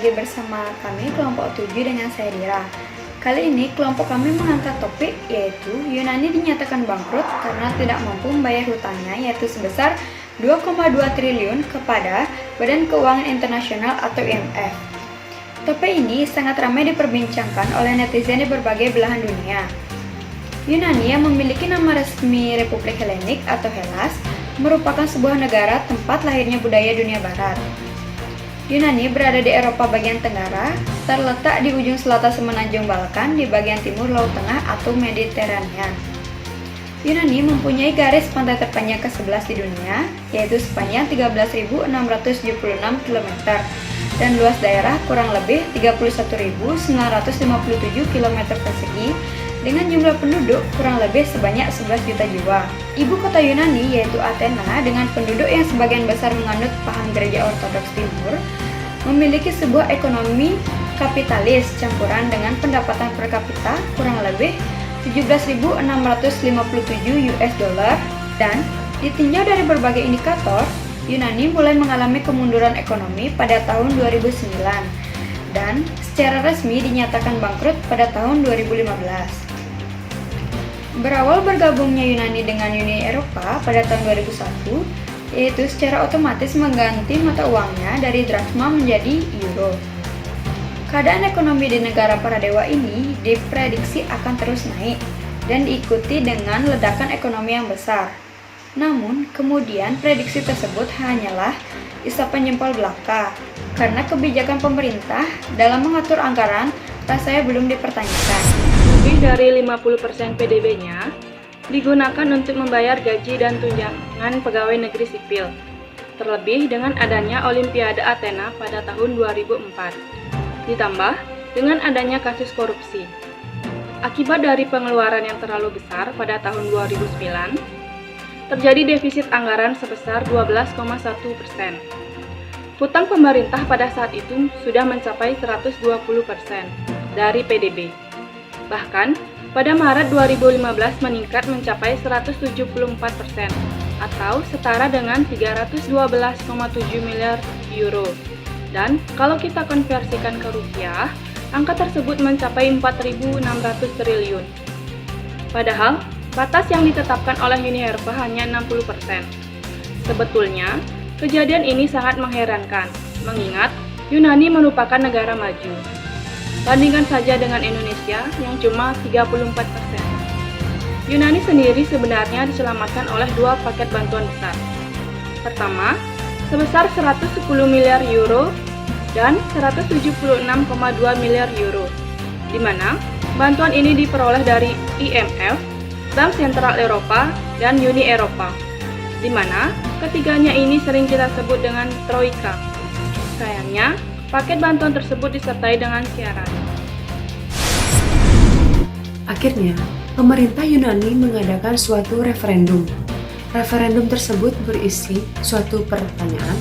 lagi bersama kami kelompok 7 dengan saya Dira. Kali ini kelompok kami mengangkat topik yaitu Yunani dinyatakan bangkrut karena tidak mampu membayar hutangnya yaitu sebesar 2,2 triliun kepada Badan Keuangan Internasional atau IMF. Topik ini sangat ramai diperbincangkan oleh netizen di berbagai belahan dunia. Yunani yang memiliki nama resmi Republik Helenik atau Hellas merupakan sebuah negara tempat lahirnya budaya dunia barat. Yunani berada di Eropa bagian tenggara, terletak di ujung selatan semenanjung Balkan di bagian timur Laut Tengah atau Mediterania. Yunani mempunyai garis pantai terpanjang ke-11 di dunia, yaitu sepanjang 13.676 km dan luas daerah kurang lebih 31.957 km persegi dengan jumlah penduduk kurang lebih sebanyak 11 juta jiwa. Ibu kota Yunani yaitu Athena dengan penduduk yang sebagian besar menganut paham gereja ortodoks timur memiliki sebuah ekonomi kapitalis campuran dengan pendapatan per kapita kurang lebih 17.657 US dollar dan ditinjau dari berbagai indikator, Yunani mulai mengalami kemunduran ekonomi pada tahun 2009 dan secara resmi dinyatakan bangkrut pada tahun 2015. Berawal bergabungnya Yunani dengan Uni Eropa pada tahun 2001, yaitu secara otomatis mengganti mata uangnya dari drachma menjadi euro. Keadaan ekonomi di negara para dewa ini diprediksi akan terus naik dan diikuti dengan ledakan ekonomi yang besar. Namun, kemudian prediksi tersebut hanyalah isapan jempol belaka, karena kebijakan pemerintah dalam mengatur anggaran rasanya belum dipertanyakan. Lebih dari 50% PDB-nya digunakan untuk membayar gaji dan tunjangan pegawai negeri sipil, terlebih dengan adanya Olimpiade Athena pada tahun 2004, ditambah dengan adanya kasus korupsi. Akibat dari pengeluaran yang terlalu besar pada tahun 2009, terjadi defisit anggaran sebesar 12,1%. Hutang pemerintah pada saat itu sudah mencapai 120% dari PDB. Bahkan, pada Maret 2015 meningkat mencapai 174% atau setara dengan 312,7 miliar euro. Dan kalau kita konversikan ke rupiah, angka tersebut mencapai 4.600 triliun. Padahal, batas yang ditetapkan oleh Uni Eropa hanya 60%. Sebetulnya, kejadian ini sangat mengherankan, mengingat Yunani merupakan negara maju. Bandingkan saja dengan Indonesia yang cuma 34%. Yunani sendiri sebenarnya diselamatkan oleh dua paket bantuan besar. Pertama, sebesar 110 miliar euro dan 176,2 miliar euro, di mana bantuan ini diperoleh dari IMF, Bank Sentral Eropa, dan Uni Eropa, di mana ketiganya ini sering kita sebut dengan Troika. Sayangnya, paket bantuan tersebut disertai dengan syarat. Akhirnya, pemerintah Yunani mengadakan suatu referendum. Referendum tersebut berisi suatu pertanyaan,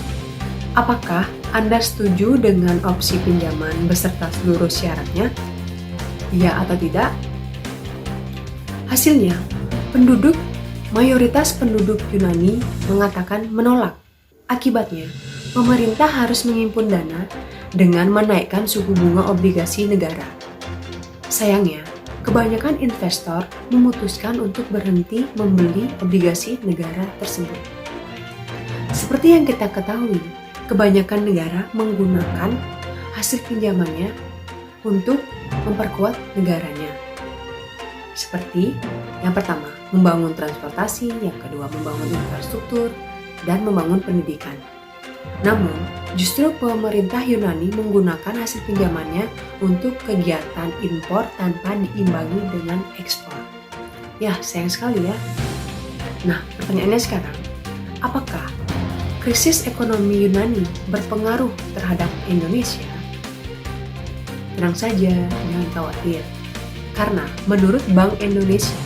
apakah Anda setuju dengan opsi pinjaman beserta seluruh syaratnya? Ya atau tidak? Hasilnya, mayoritas penduduk Yunani mengatakan menolak. Akibatnya, pemerintah harus mengimpun dana dengan menaikkan suku bunga obligasi negara. Sayangnya, kebanyakan investor memutuskan untuk berhenti membeli obligasi negara tersebut. Seperti yang kita ketahui, kebanyakan negara menggunakan hasil pinjamannya untuk memperkuat negaranya. Seperti yang pertama, membangun transportasi, yang kedua membangun infrastruktur, dan membangun pendidikan. Namun, justru pemerintah Yunani menggunakan hasil pinjamannya untuk kegiatan impor tanpa diimbangi dengan ekspor. Ya, sayang sekali ya. Nah, pertanyaannya sekarang, apakah krisis ekonomi Yunani berpengaruh terhadap Indonesia? Tenang saja, jangan khawatir. Karena menurut Bank Indonesia,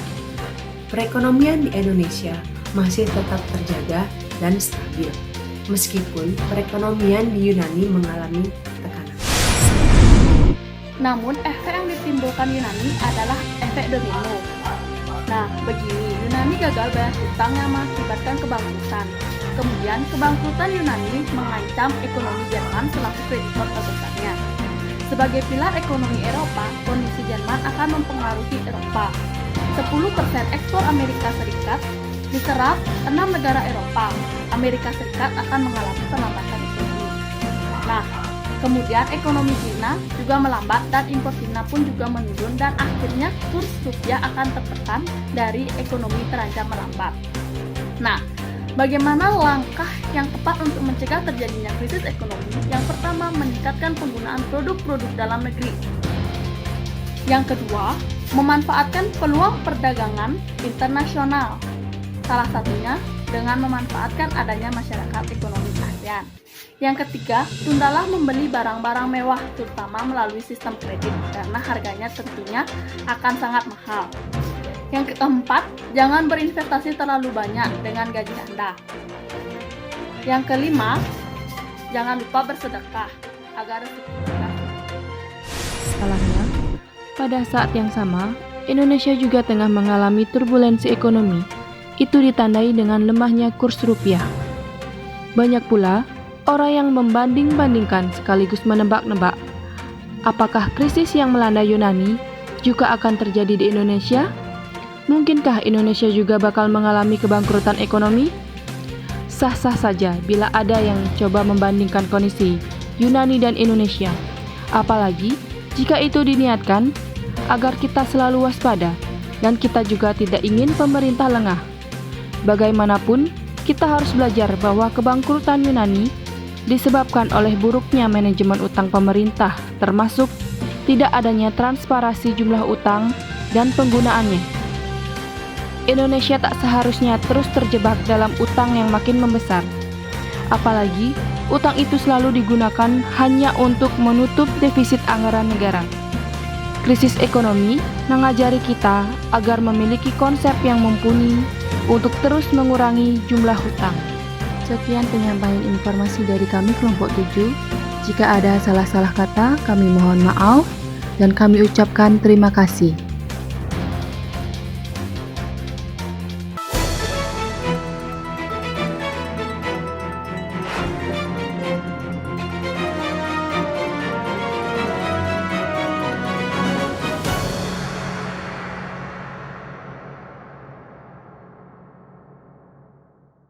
perekonomian di Indonesia masih tetap terjaga dan stabil, meskipun perekonomian di Yunani mengalami tekanan. Namun, efek yang ditimbulkan Yunani adalah efek domino. Nah, begini, Yunani gagal bayar hutang yang mengakibatkan kebangkrutan. Kemudian, kebangkrutan Yunani mengancam ekonomi Jerman selaku kreditor terbesarnya. Sebagai pilar ekonomi Eropa, kondisi Jerman akan mempengaruhi Eropa. 10% ekspor Amerika Serikat diserap 6 negara Eropa. Amerika Serikat akan mengalami perlambatan ekonomi. Nah, kemudian ekonomi Cina juga melambat dan impor Cina pun juga menurun dan akhirnya kurs rupiah akan tertekan dari ekonomi terancam melambat. Nah, bagaimana langkah yang tepat untuk mencegah terjadinya krisis ekonomi? Yang pertama, meningkatkan penggunaan produk-produk dalam negeri. Yang kedua, memanfaatkan peluang perdagangan internasional. Salah satunya dengan memanfaatkan adanya masyarakat ekonomi ASEAN. Yang ketiga, tundalah membeli barang-barang mewah, terutama melalui sistem kredit, karena harganya tentunya akan sangat mahal. Yang keempat, jangan berinvestasi terlalu banyak dengan gaji Anda. Yang kelima, jangan lupa bersedekah agar rezeki kita. Salahnya, pada saat yang sama, Indonesia juga tengah mengalami turbulensi ekonomi. Itu ditandai dengan lemahnya kurs rupiah. Banyak pula orang yang membanding-bandingkan sekaligus menebak-nebak. Apakah krisis yang melanda Yunani juga akan terjadi di Indonesia? Mungkinkah Indonesia juga bakal mengalami kebangkrutan ekonomi? Sah-sah saja bila ada yang coba membandingkan kondisi Yunani dan Indonesia. Apalagi jika itu diniatkan agar kita selalu waspada dan kita juga tidak ingin pemerintah lengah. Bagaimanapun, kita harus belajar bahwa kebangkrutan Yunani disebabkan oleh buruknya manajemen utang pemerintah, termasuk tidak adanya transparansi jumlah utang dan penggunaannya. Indonesia tak seharusnya terus terjebak dalam utang yang makin membesar. Apalagi, utang itu selalu digunakan hanya untuk menutup defisit anggaran negara. Krisis ekonomi mengajari kita agar memiliki konsep yang mumpuni untuk terus mengurangi jumlah hutang. Sekian penyampaian informasi dari kami kelompok 7. Jika ada salah-salah kata, kami mohon maaf dan kami ucapkan terima kasih.